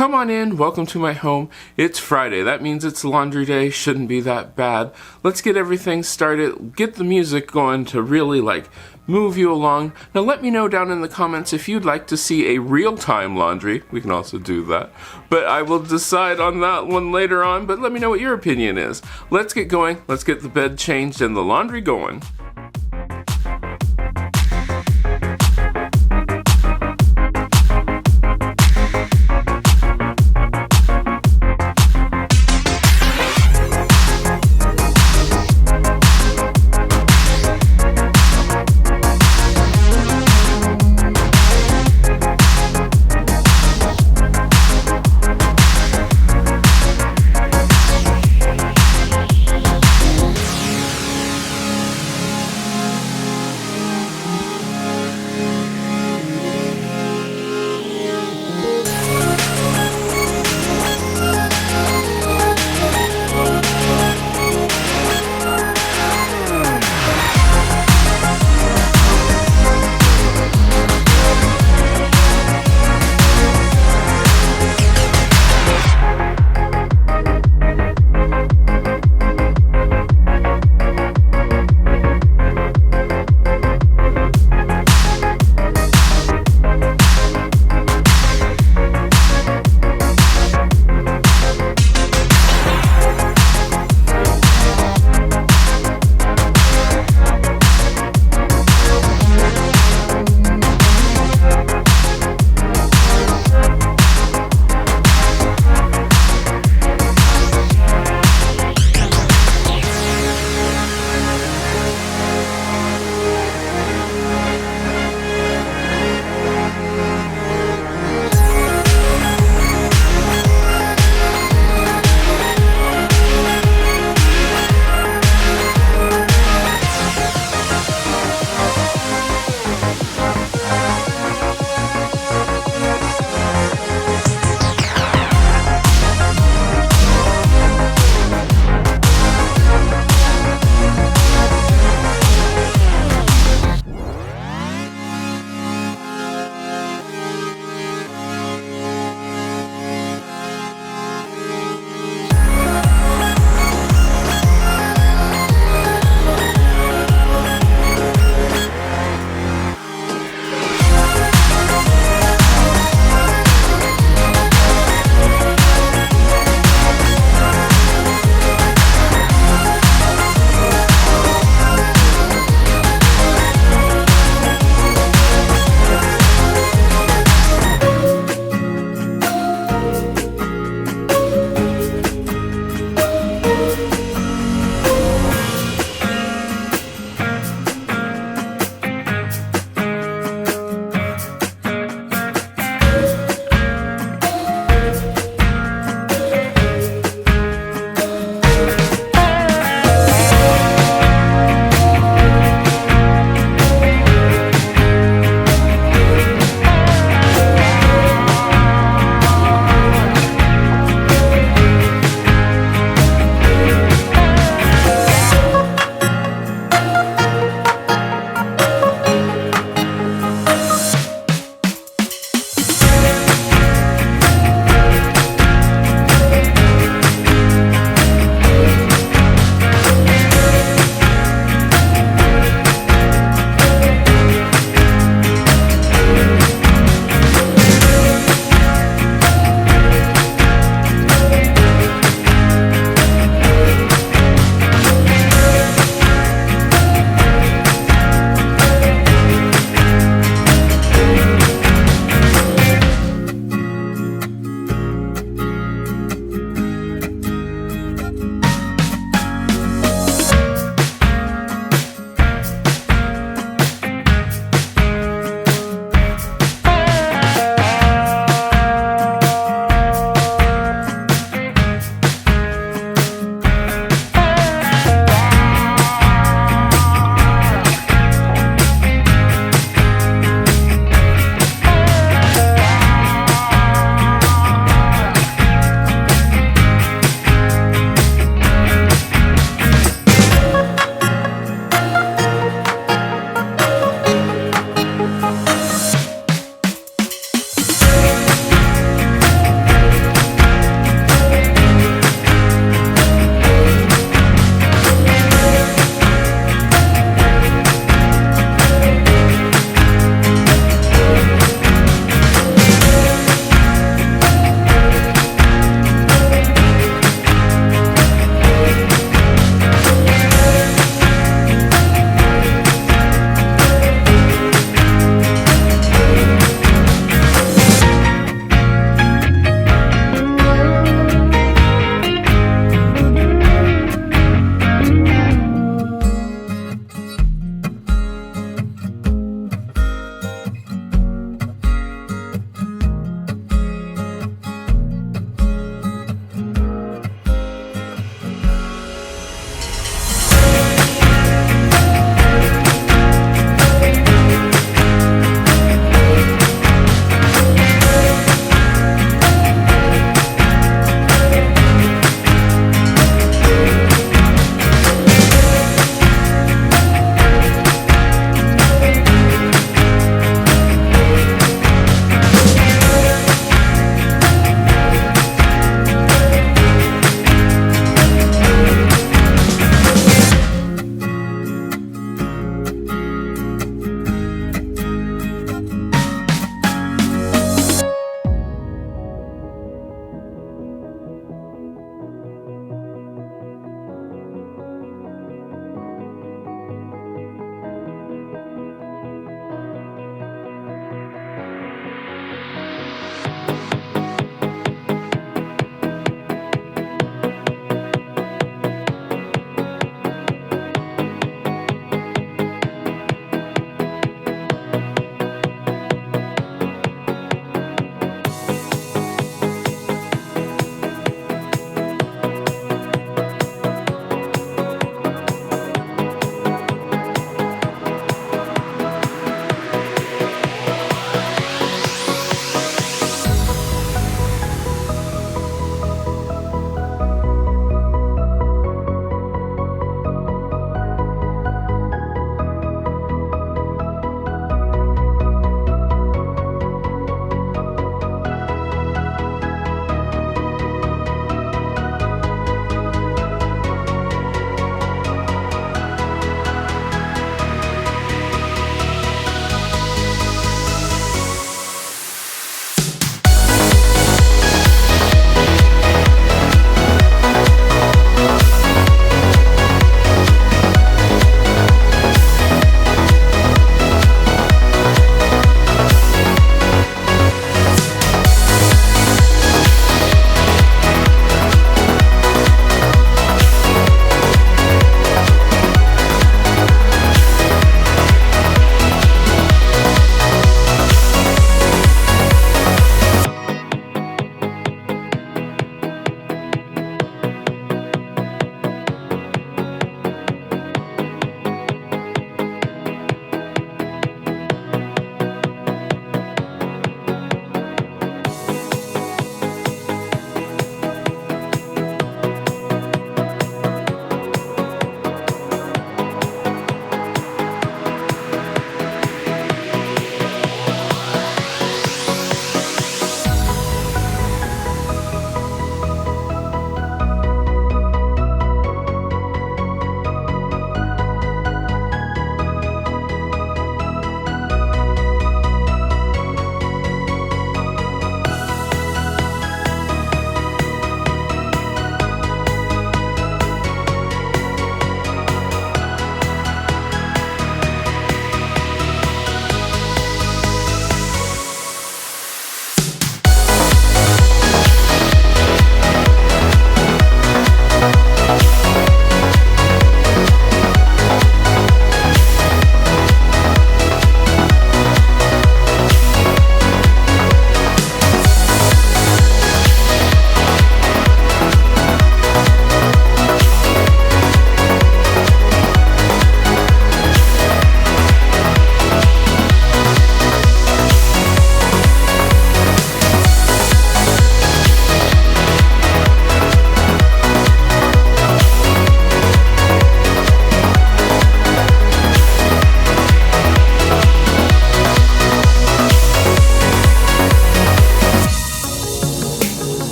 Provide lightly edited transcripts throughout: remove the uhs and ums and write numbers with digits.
Come on in, welcome to my home. It's Friday, that means it's laundry day, shouldn't be that bad. Let's get everything started, get the music going to really move you along. Now let me know down in the comments if you'd like to see a real-time laundry. We can also do that. But I will decide on that one later on, but let me know what your opinion is. Let's get going, let's get the bed changed and the laundry going.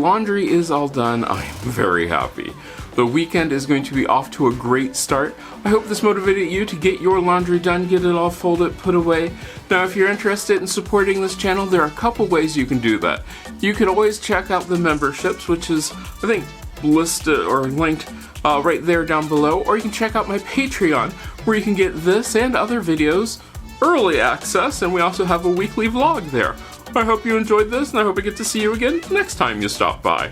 laundry is all done, I am very happy. The weekend is going to be off to a great start. I hope this motivated you to get your laundry done, get it all folded, put away. Now, if you're interested in supporting this channel, there are a couple ways you can do that. You can always check out the memberships, which is, I think, listed or linked right there down below, or you can check out my Patreon, where you can get this and other videos early access, and we also have a weekly vlog there. I hope you enjoyed this, and I hope I get to see you again next time you stop by.